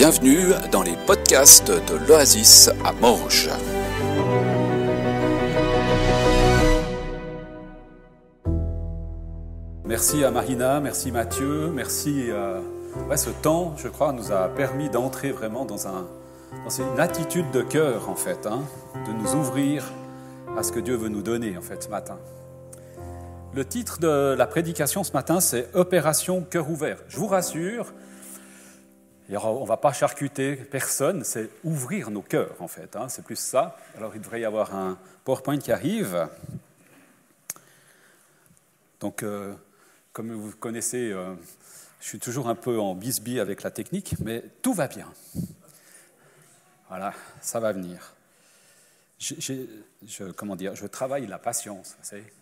Bienvenue dans les podcasts de l'Oasis à Morges. Merci à Marina, merci Mathieu, merci. Ce temps, je crois, nous a permis d'entrer vraiment dans une attitude de cœur, en fait, de nous ouvrir à ce que Dieu veut nous donner, en fait, ce matin. Le titre de la prédication ce matin, c'est « Opération cœur ouvert ». Je vous rassure, on ne va pas charcuter personne, c'est ouvrir nos cœurs, en fait, c'est plus ça. Alors, il devrait y avoir un PowerPoint qui arrive. Donc, comme vous connaissez, je suis toujours un peu en bisbille avec la technique, mais tout va bien. Voilà, ça va venir. Je travaille la patience, vous savez.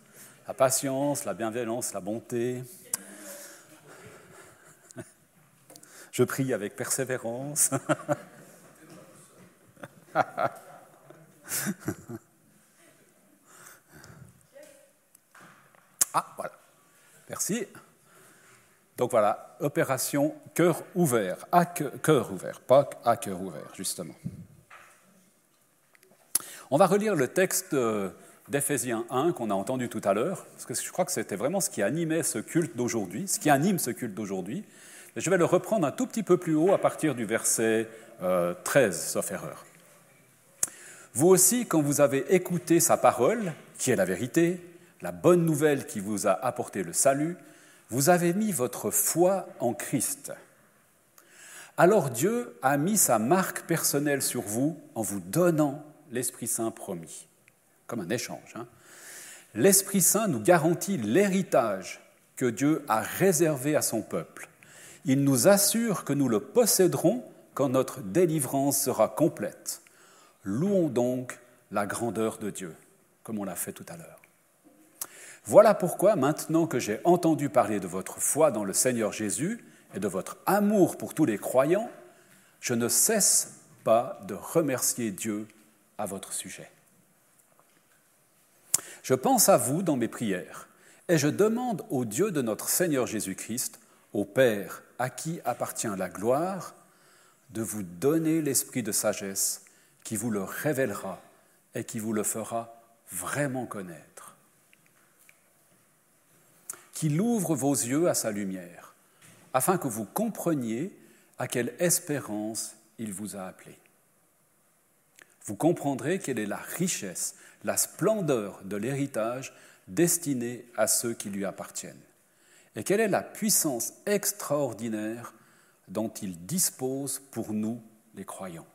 La patience, la bienveillance, la bonté. Je prie avec persévérance. Voilà. Merci. Donc voilà, opération cœur ouvert, cœur ouvert, pas à cœur ouvert, justement. On va relire le texte d'Éphésiens 1 qu'on a entendu tout à l'heure, parce que je crois que c'était vraiment ce qui animait ce culte d'aujourd'hui, ce qui anime ce culte d'aujourd'hui. Et je vais le reprendre un tout petit peu plus haut à partir du verset 13, sauf erreur. Vous aussi, quand vous avez écouté sa parole, qui est la vérité, la bonne nouvelle qui vous a apporté le salut, vous avez mis votre foi en Christ. Alors Dieu a mis sa marque personnelle sur vous en vous donnant l'Esprit Saint promis, comme un échange. L'Esprit Saint nous garantit l'héritage que Dieu a réservé à son peuple. Il nous assure que nous le posséderons quand notre délivrance sera complète. Louons donc la grandeur de Dieu, comme on l'a fait tout à l'heure. Voilà pourquoi, maintenant que j'ai entendu parler de votre foi dans le Seigneur Jésus et de votre amour pour tous les croyants, je ne cesse pas de remercier Dieu à votre sujet. Je pense à vous dans mes prières et je demande au Dieu de notre Seigneur Jésus-Christ, au Père à qui appartient la gloire, de vous donner l'esprit de sagesse qui vous le révélera et qui vous le fera vraiment connaître. Qu'il ouvre vos yeux à sa lumière, afin que vous compreniez à quelle espérance il vous a appelé. Vous comprendrez quelle est la richesse, la splendeur de l'héritage destiné à ceux qui lui appartiennent, et quelle est la puissance extraordinaire dont il dispose pour nous, les croyants.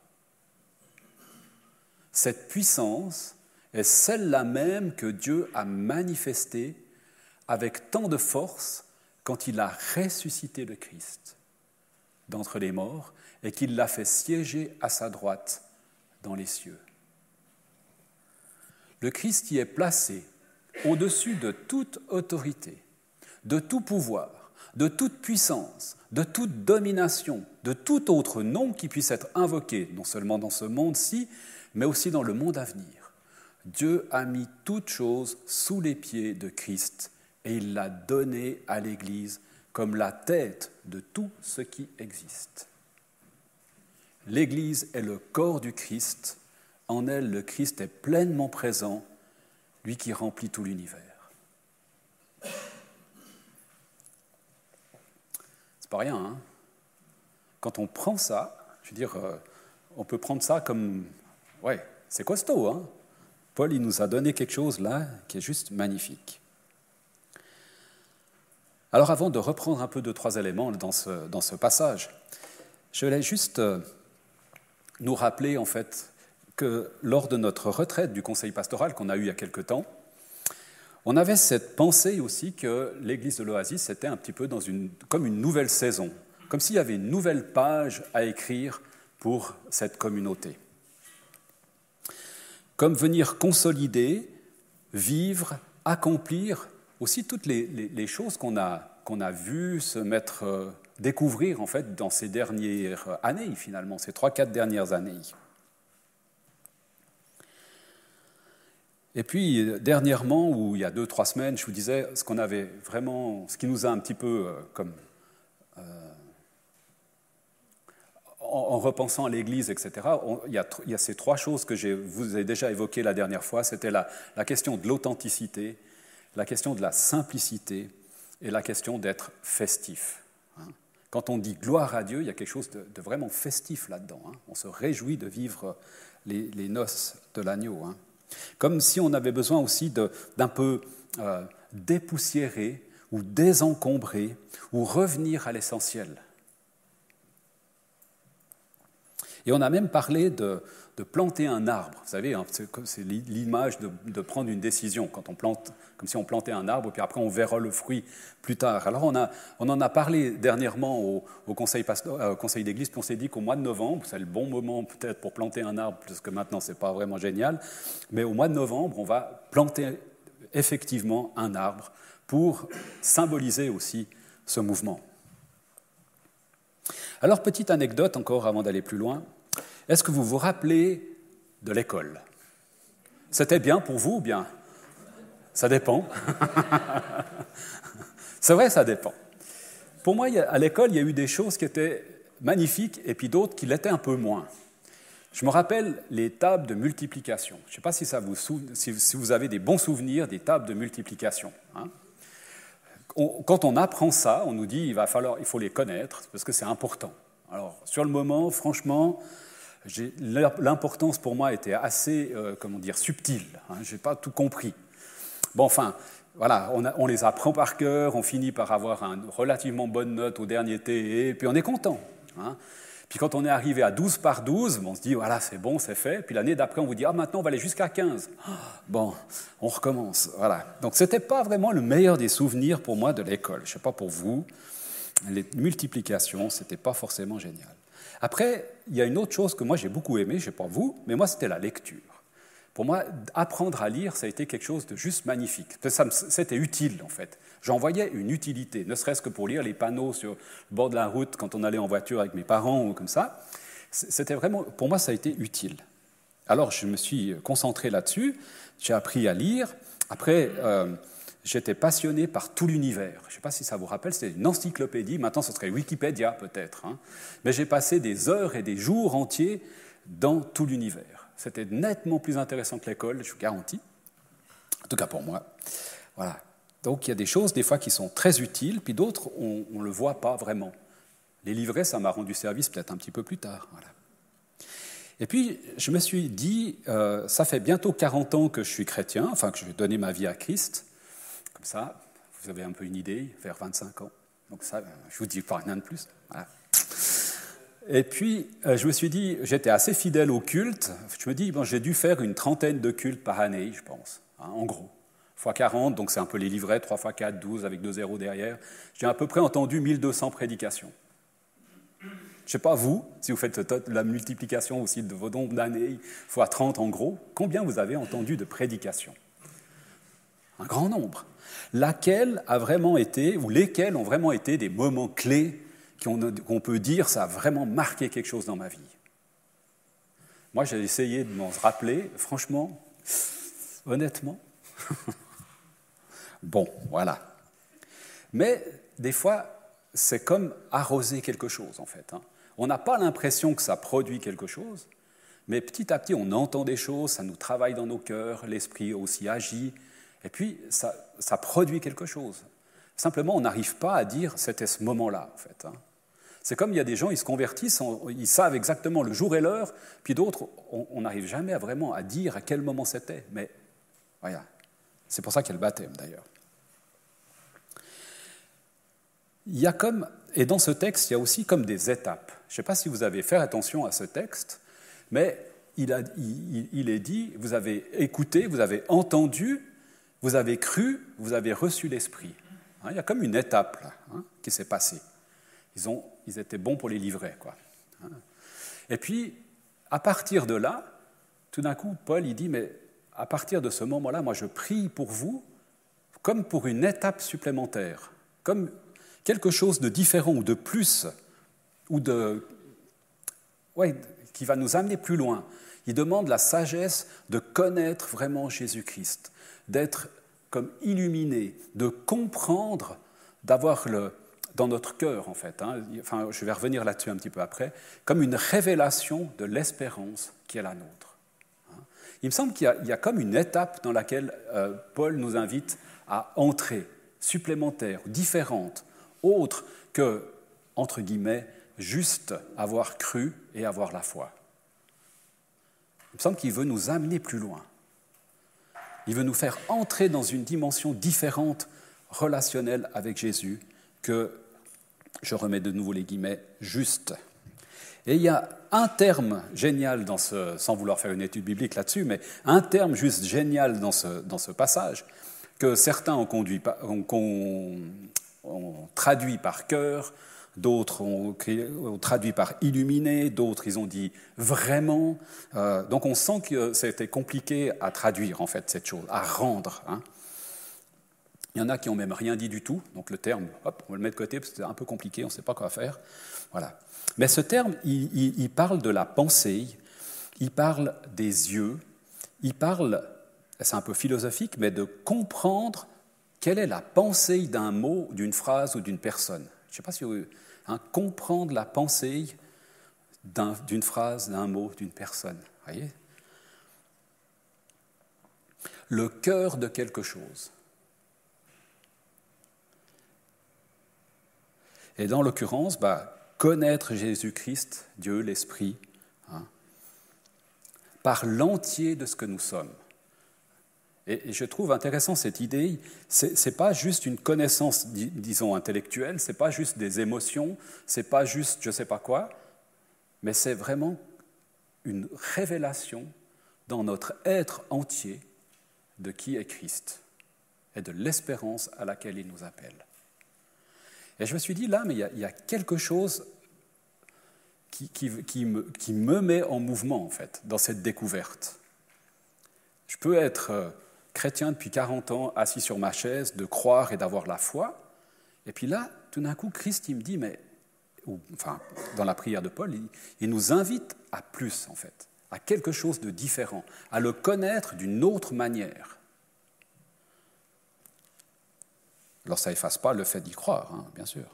Cette puissance est celle-là même que Dieu a manifestée avec tant de force quand il a ressuscité le Christ d'entre les morts et qu'il l'a fait siéger à sa droite dans les cieux. Le Christ y est placé au-dessus de toute autorité, de tout pouvoir, de toute puissance, de toute domination, de tout autre nom qui puisse être invoqué, non seulement dans ce monde-ci, mais aussi dans le monde à venir. Dieu a mis toutes choses sous les pieds de Christ et il l'a donné à l'Église comme la tête de tout ce qui existe. L'Église est le corps du Christ. En elle, le Christ est pleinement présent, lui qui remplit tout l'univers. C'est pas rien, Quand on prend ça, on peut prendre ça comme... c'est costaud, Paul, il nous a donné quelque chose là qui est juste magnifique. Alors avant de reprendre un peu 2-3 éléments dans ce passage, je voulais juste nous rappeler en fait que lors de notre retraite du conseil pastoral qu'on a eu il y a quelque temps, on avait cette pensée aussi que l'église de l'Oasis était un petit peu comme une nouvelle saison, comme s'il y avait une nouvelle page à écrire pour cette communauté. Comme venir consolider, vivre, accomplir aussi toutes les choses qu'on a vues se mettre, découvrir en fait dans ces dernières années finalement, ces 3-4 dernières années. Et puis, dernièrement, ou il y a 2-3 semaines, je vous disais ce qui nous a un petit peu en repensant à l'Église, etc., il y a ces trois choses que je vous ai déjà évoquées la dernière fois. C'était la question de l'authenticité, la question de la simplicité et la question d'être festif. Quand on dit gloire à Dieu, il y a quelque chose de vraiment festif là-dedans. On se réjouit de vivre les noces de l'agneau. Comme si on avait besoin aussi d'un peu dépoussiérer ou désencombrer ou revenir à l'essentiel. Et on a même parlé de planter un arbre. Vous savez, c'est l'image de prendre une décision. Quand on plante, comme si on plantait un arbre, puis après on verra le fruit plus tard. Alors on en a parlé dernièrement au conseil d'église, puis on s'est dit qu'au mois de novembre, c'est le bon moment peut-être pour planter un arbre, parce que maintenant c'est pas vraiment génial, mais au mois de novembre, on va planter effectivement un arbre pour symboliser aussi ce mouvement. Alors, petite anecdote encore avant d'aller plus loin. Est-ce que vous vous rappelez de l'école? C'était bien pour vous ou bien? Ça dépend. C'est vrai, ça dépend. Pour moi, à l'école, il y a eu des choses qui étaient magnifiques et puis d'autres qui l'étaient un peu moins. Je me rappelle les tables de multiplication. Je ne sais pas si vous avez des bons souvenirs des tables de multiplication. Quand on apprend ça, on nous dit il faut les connaître parce que c'est important. Alors, sur le moment, franchement, l'importance pour moi était assez, subtile. Je n'ai pas tout compris. Bon, enfin, voilà, on les apprend par cœur, on finit par avoir une relativement bonne note au dernier TE, et puis on est content. Puis quand on est arrivé à 12 par 12, on se dit, voilà, c'est bon, c'est fait. Puis l'année d'après, on vous dit, maintenant, on va aller jusqu'à 15. Bon, on recommence. Voilà. Donc, ce n'était pas vraiment le meilleur des souvenirs pour moi de l'école. Je ne sais pas pour vous. Les multiplications, ce n'était pas forcément génial. Après, il y a une autre chose que moi, j'ai beaucoup aimé, je ne sais pas vous, mais moi, c'était la lecture. Pour moi, apprendre à lire, ça a été quelque chose de juste magnifique. C'était utile, en fait. J'en voyais une utilité, ne serait-ce que pour lire les panneaux sur le bord de la route quand on allait en voiture avec mes parents ou comme ça. C'était vraiment, pour moi, ça a été utile. Alors, je me suis concentré là-dessus, j'ai appris à lire. Après, j'étais passionné par tout l'univers. Je ne sais pas si ça vous rappelle, c'était une encyclopédie. Maintenant, ce serait Wikipédia, peut-être. Mais j'ai passé des heures et des jours entiers dans tout l'univers. C'était nettement plus intéressant que l'école, je vous garantis. En tout cas pour moi. Voilà. Donc il y a des choses, des fois, qui sont très utiles, puis d'autres, on ne le voit pas vraiment. Les livrets, ça m'a rendu service peut-être un petit peu plus tard. Voilà. Et puis, je me suis dit, ça fait bientôt 40 ans que je suis chrétien, enfin que je vais donner ma vie à Christ. Comme ça, vous avez un peu une idée, vers 25 ans. Donc ça, je vous dis pas rien de plus. Voilà. Et puis, je me suis dit, j'étais assez fidèle au culte. Je me dis, j'ai dû faire une 30aine de cultes par année, je pense, en gros. Fois 40, donc c'est un peu les livrets, 3 fois 4, 12, avec 2 zéros derrière. J'ai à peu près entendu 1200 prédications. Je ne sais pas vous, si vous faites la multiplication aussi de vos nombres d'années, fois 30 en gros, combien vous avez entendu de prédications? Un grand nombre. Laquelle a vraiment été, ou lesquels ont vraiment été des moments clés qu'on peut dire, ça a vraiment marqué quelque chose dans ma vie. Moi, j'ai essayé de m'en rappeler, franchement, honnêtement. Bon, voilà. Mais des fois, c'est comme arroser quelque chose, en fait. On n'a pas l'impression que ça produit quelque chose, mais petit à petit, on entend des choses, ça nous travaille dans nos cœurs, l'esprit aussi agit, et puis ça produit quelque chose. Simplement, on n'arrive pas à dire « c'était ce moment-là », en fait. C'est comme il y a des gens, ils se convertissent, ils savent exactement le jour et l'heure, puis d'autres, on n'arrive jamais vraiment à dire à quel moment c'était. Mais voilà, c'est pour ça qu'il y a le baptême, d'ailleurs. Il y a et dans ce texte, il y a aussi comme des étapes. Je ne sais pas si vous avez fait attention à ce texte, mais il est dit, vous avez écouté, vous avez entendu, vous avez cru, vous avez reçu l'Esprit. Il y a comme une étape là, qui s'est passée. Ils étaient bons pour les livrets, quoi. Et puis, à partir de là, tout d'un coup, Paul, il dit, mais à partir de ce moment-là, moi, je prie pour vous comme pour une étape supplémentaire, comme quelque chose de différent ou de plus, ou qui va nous amener plus loin. Il demande la sagesse de connaître vraiment Jésus-Christ, d'être comme illuminé, de comprendre, d'avoir dans notre cœur, en fait. Enfin, je vais revenir là-dessus un petit peu après, comme une révélation de l'espérance qui est la nôtre. Il me semble qu'il y a comme une étape dans laquelle Paul nous invite à entrer, supplémentaire, différente, autre que, entre guillemets, juste avoir cru et avoir la foi. Il me semble qu'il veut nous amener plus loin. Il veut nous faire entrer dans une dimension différente, relationnelle avec Jésus, que, je remets de nouveau les guillemets, juste. Et il y a un terme génial dans sans vouloir faire une étude biblique là-dessus, mais un terme juste génial dans ce passage, que certains ont traduit par cœur, d'autres ont traduit par illuminé, d'autres ils ont dit vraiment. Donc on sent que c'était compliqué à traduire en fait cette chose, à rendre. Il y en a qui n'ont même rien dit du tout, donc le terme, hop, on va le mettre de côté parce que c'est un peu compliqué, on ne sait pas quoi faire. Voilà. Mais ce terme, il parle de la pensée, il parle des yeux, il parle, c'est un peu philosophique, mais de comprendre quelle est la pensée d'un mot, d'une phrase ou d'une personne. Je ne sais pas si vous... comprendre la pensée d'une phrase, d'un mot, d'une personne. Voyez ? Le cœur de quelque chose. Et dans l'occurrence, connaître Jésus-Christ, Dieu, l'Esprit, par l'entier de ce que nous sommes. Et je trouve intéressant cette idée, ce n'est pas juste une connaissance, disons, intellectuelle, ce n'est pas juste des émotions, ce n'est pas juste je ne sais pas quoi, mais c'est vraiment une révélation dans notre être entier de qui est Christ et de l'espérance à laquelle il nous appelle. Et je me suis dit, là, mais il y a quelque chose qui me met en mouvement, en fait, dans cette découverte. Je peux être chrétien depuis 40 ans, assis sur ma chaise, de croire et d'avoir la foi, et puis là, tout d'un coup, Christ, il me dit, dans la prière de Paul, il nous invite à plus, en fait, à quelque chose de différent, à le connaître d'une autre manière. Alors ça n'efface pas le fait d'y croire, bien sûr.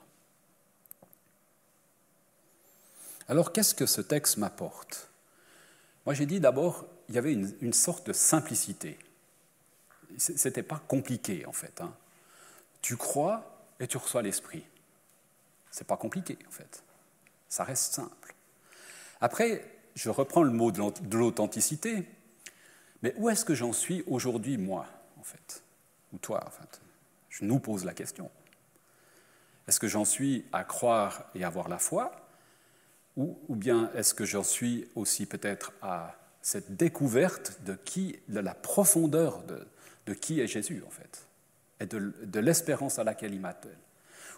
Alors qu'est-ce que ce texte m'apporte ? Moi j'ai dit d'abord, il y avait une sorte de simplicité. Ce n'était pas compliqué en fait. Tu crois et tu reçois l'Esprit. Ce n'est pas compliqué en fait. Ça reste simple. Après, je reprends le mot de l'authenticité, mais où est-ce que j'en suis aujourd'hui moi en fait ? Ou toi en fait ? Je nous pose la question. Est-ce que j'en suis à croire et avoir la foi ? Ou bien est-ce que j'en suis aussi peut-être à cette découverte de la profondeur de qui est Jésus, en fait, et de l'espérance à laquelle il m'appelle ?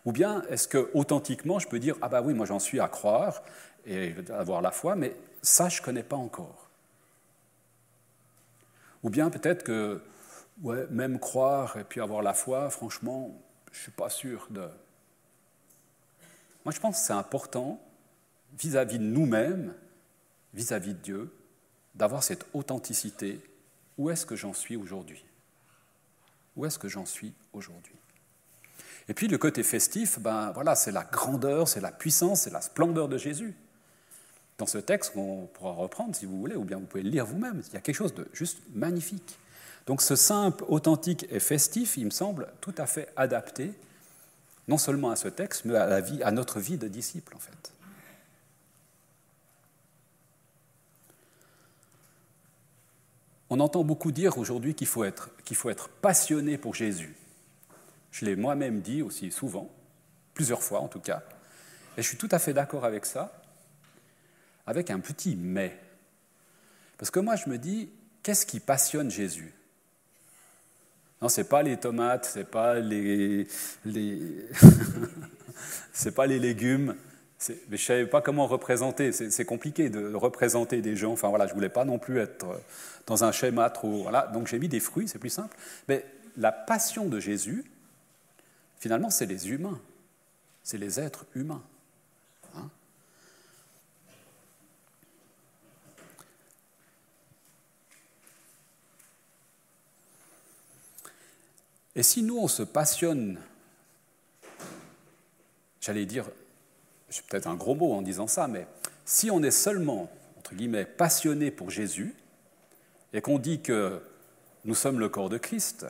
Ou bien est-ce que authentiquement je peux dire « Ah oui, moi j'en suis à croire et à avoir la foi, mais ça je ne connais pas encore ». Ou bien peut-être que ouais, même croire et puis avoir la foi, franchement, je ne suis pas sûr de... Moi, je pense que c'est important, vis-à-vis de nous-mêmes, vis-à-vis de Dieu, d'avoir cette authenticité. Où est-ce que j'en suis aujourd'hui ? Où est-ce que j'en suis aujourd'hui ? Et puis, le côté festif, voilà, c'est la grandeur, c'est la puissance, c'est la splendeur de Jésus. Dans ce texte, on pourra reprendre si vous voulez, ou bien vous pouvez le lire vous-même. Il y a quelque chose de juste magnifique. Donc ce simple, authentique et festif, il me semble tout à fait adapté, non seulement à ce texte, mais à notre vie de disciple, en fait. On entend beaucoup dire aujourd'hui qu'il faut être passionné pour Jésus. Je l'ai moi-même dit aussi souvent, plusieurs fois en tout cas, et je suis tout à fait d'accord avec ça, avec un petit « mais ». Parce que moi je me dis, qu'est-ce qui passionne Jésus ? Non, ce n'est pas les tomates, ce n'est pas c'est pas les légumes. Mais je ne savais pas comment représenter. C'est compliqué de représenter des gens. Enfin voilà, je ne voulais pas non plus être dans un schéma trop... Voilà. Donc j'ai mis des fruits, c'est plus simple. Mais la passion de Jésus, finalement, c'est les humains. C'est les êtres humains. Et si nous, on se passionne j'allais dire, c'est peut-être un gros mot en disant ça, mais si on est seulement, entre guillemets, passionné pour Jésus, et qu'on dit que nous sommes le corps de Christ,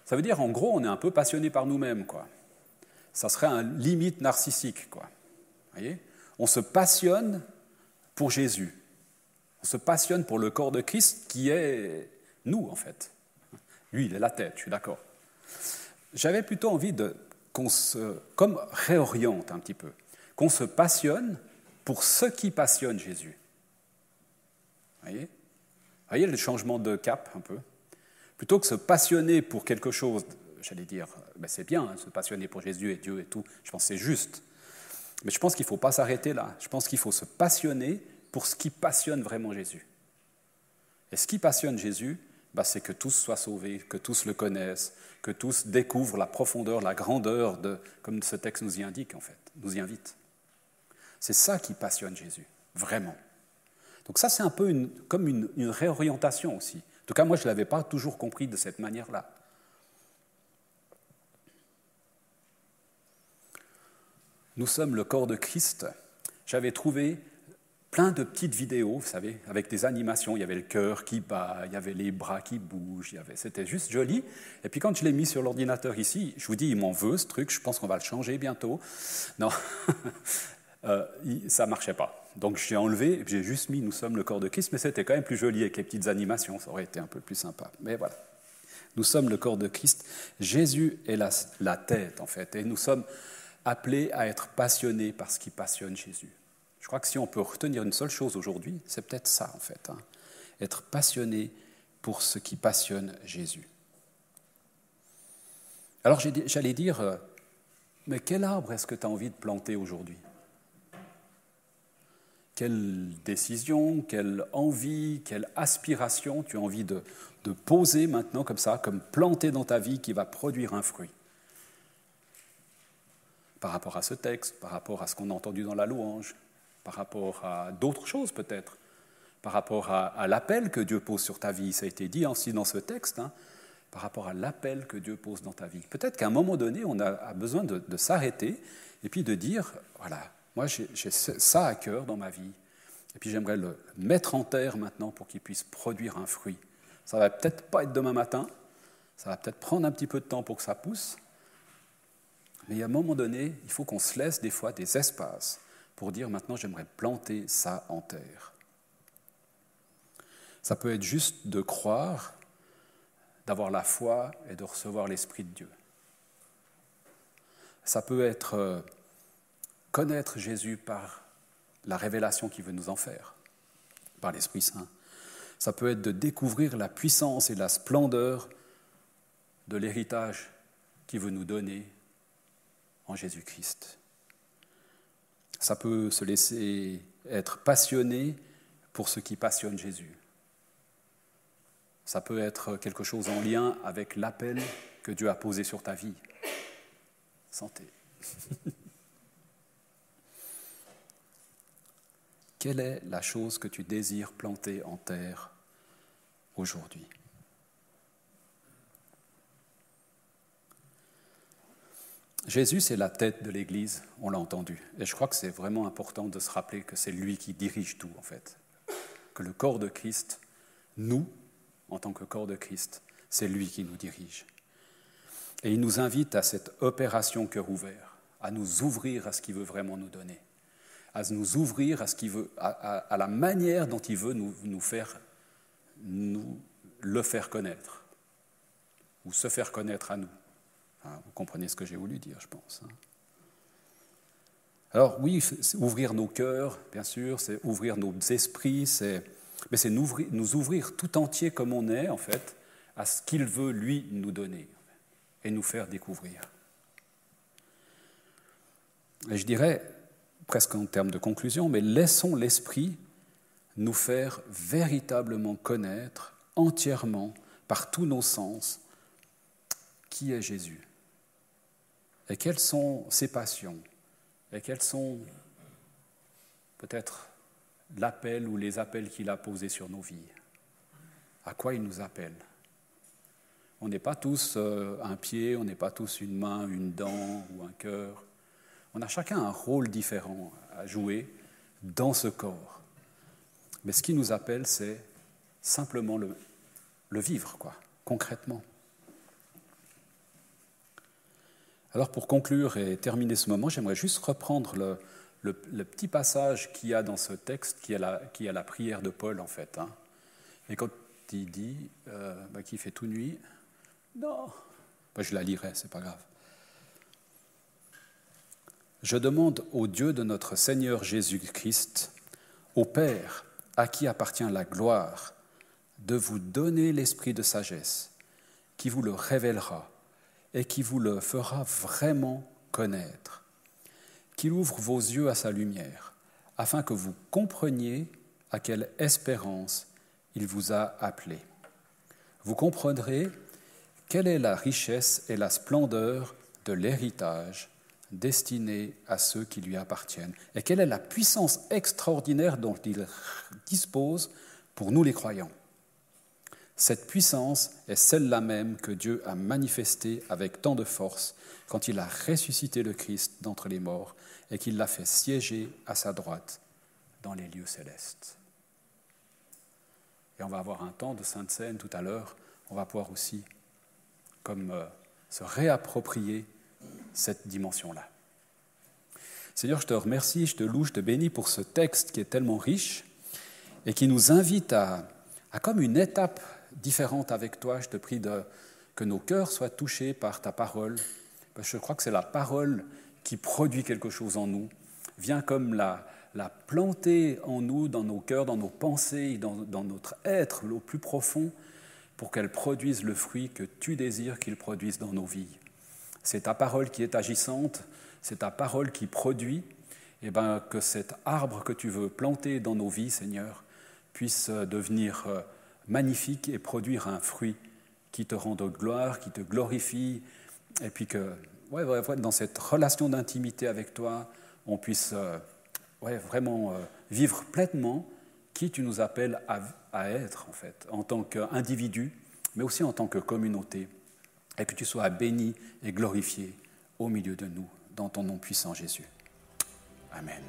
ça veut dire, en gros, on est un peu passionné par nous-mêmes, quoi. Ça serait un limite narcissique, quoi. Voyez ? On se passionne pour Jésus. On se passionne pour le corps de Christ qui est nous, en fait. Lui, il est la tête, je suis d'accord. J'avais plutôt envie qu'on se réoriente un petit peu, qu'on se passionne pour ce qui passionne Jésus. Voyez le changement de cap un peu. Plutôt que se passionner pour quelque chose, j'allais dire, ben c'est bien, hein, se passionner pour Jésus et Dieu et tout, je pense que c'est juste. Mais je pense qu'il ne faut pas s'arrêter là. Je pense qu'il faut se passionner pour ce qui passionne vraiment Jésus. Et ce qui passionne Jésus, ben c'est que tous soient sauvés, que tous le connaissent, que tous découvrent la profondeur, la grandeur, comme ce texte nous y indique en fait, nous y invite. C'est ça qui passionne Jésus, vraiment. Donc ça, c'est un peu comme une réorientation aussi. En tout cas, moi, je ne l'avais pas toujours compris de cette manière-là. Nous sommes le corps de Christ. J'avais trouvé plein de petites vidéos, vous savez, avec des animations. Il y avait le cœur qui bat, il y avait les bras qui bougent, c'était juste joli. Et puis quand je l'ai mis sur l'ordinateur ici, je vous dis, il m'en veut ce truc, je pense qu'on va le changer bientôt. Non, ça ne marchait pas. Donc j'ai enlevé, et j'ai juste mis « Nous sommes le corps de Christ », mais c'était quand même plus joli avec les petites animations, ça aurait été un peu plus sympa. Mais voilà, nous sommes le corps de Christ. Jésus est la tête, en fait, et nous sommes appelés à être passionnés par ce qui passionne Jésus. Je crois que si on peut retenir une seule chose aujourd'hui, c'est peut-être ça, en fait, hein, être passionné pour ce qui passionne Jésus. Alors j'allais dire, mais quel arbre est-ce que tu as envie de planter aujourd'hui ? Quelle décision, quelle envie, quelle aspiration tu as envie de poser maintenant comme ça, comme planter dans ta vie qui va produire un fruit ? Par rapport à ce texte, par rapport à ce qu'on a entendu dans la louange, par rapport à d'autres choses peut-être, par rapport à l'appel que Dieu pose sur ta vie, ça a été dit aussi dans ce texte, hein, par rapport à l'appel que Dieu pose dans ta vie. Peut-être qu'à un moment donné, on a besoin de s'arrêter et puis de dire, voilà, moi j'ai ça à cœur dans ma vie, et puis j'aimerais le mettre en terre maintenant pour qu'il puisse produire un fruit. Ça ne va peut-être pas être demain matin, ça va peut-être prendre un petit peu de temps pour que ça pousse, mais à un moment donné, il faut qu'on se laisse des fois des espaces pour dire maintenant j'aimerais planter ça en terre. Ça peut être juste de croire, d'avoir la foi et de recevoir l'Esprit de Dieu. Ça peut être connaître Jésus par la révélation qu'il veut nous en faire, par l'Esprit Saint. Ça peut être de découvrir la puissance et la splendeur de l'héritage qu'il veut nous donner en Jésus-Christ. Ça peut se laisser être passionné pour ce qui passionne Jésus. Ça peut être quelque chose en lien avec l'appel que Dieu a posé sur ta vie. Santé. Quelle est la chose que tu désires planter en terre aujourd'hui ? Jésus, c'est la tête de l'Église, on l'a entendu. Et je crois que c'est vraiment important de se rappeler que c'est lui qui dirige tout, en fait. Que le corps de Christ, nous, en tant que corps de Christ, c'est lui qui nous dirige. Et il nous invite à cette opération cœur ouvert, à nous ouvrir à ce qu'il veut vraiment nous donner, à nous ouvrir à ce qu'il veut, à la manière dont il veut nous le faire connaître, ou se faire connaître à nous. Enfin, vous comprenez ce que j'ai voulu dire, je pense. Alors oui, c'est ouvrir nos cœurs, bien sûr, c'est ouvrir nos esprits, mais c'est nous ouvrir tout entier comme on est, en fait, à ce qu'il veut, lui, nous donner et nous faire découvrir. Et je dirais, presque en termes de conclusion, mais laissons l'Esprit nous faire véritablement connaître entièrement, par tous nos sens, qui est Jésus et quelles sont ses passions et quels sont peut-être l'appel ou les appels qu'il a posés sur nos vies. À quoi il nous appelle ? On n'est pas tous un pied, on n'est pas tous une main, une dent ou un cœur. On a chacun un rôle différent à jouer dans ce corps. Mais ce qui nous appelle, c'est simplement le vivre, quoi, concrètement. Alors pour conclure et terminer ce moment, j'aimerais juste reprendre le petit passage qu'il y a dans ce texte, qui est la prière de Paul, en fait. Hein. Et quand il dit qu'il fait tout nuit, non, je la lirai, c'est pas grave. Je demande au Dieu de notre Seigneur Jésus-Christ, au Père, à qui appartient la gloire, de vous donner l'esprit de sagesse, qui vous le révélera et qui vous le fera vraiment connaître, qu'il ouvre vos yeux à sa lumière, afin que vous compreniez à quelle espérance il vous a appelé. Vous comprendrez quelle est la richesse et la splendeur de l'héritage destiné à ceux qui lui appartiennent, et quelle est la puissance extraordinaire dont il dispose pour nous les croyants. Cette puissance est celle-là même que Dieu a manifestée avec tant de force quand il a ressuscité le Christ d'entre les morts et qu'il l'a fait siéger à sa droite dans les lieux célestes. Et on va avoir un temps de Sainte Seine tout à l'heure, on va pouvoir aussi se réapproprier cette dimension-là. Seigneur, je te remercie, je te loue, je te bénis pour ce texte qui est tellement riche et qui nous invite à comme une étape différente avec toi. Je te prie que nos cœurs soient touchés par ta parole, parce que je crois que c'est la parole qui produit quelque chose en nous, vient comme la planter en nous, dans nos cœurs, dans nos pensées, dans notre être le plus profond, pour qu'elle produise le fruit que tu désires qu'il produise dans nos vies. C'est ta parole qui est agissante, c'est ta parole qui produit, et que cet arbre que tu veux planter dans nos vies, Seigneur, puisse devenir magnifique et produire un fruit qui te rende gloire, qui te glorifie, et puis que dans cette relation d'intimité avec toi, on puisse vraiment vivre pleinement qui tu nous appelles à être, en fait, en tant qu'individu, mais aussi en tant que communauté, et que tu sois béni et glorifié au milieu de nous, dans ton nom puissant, Jésus. Amen.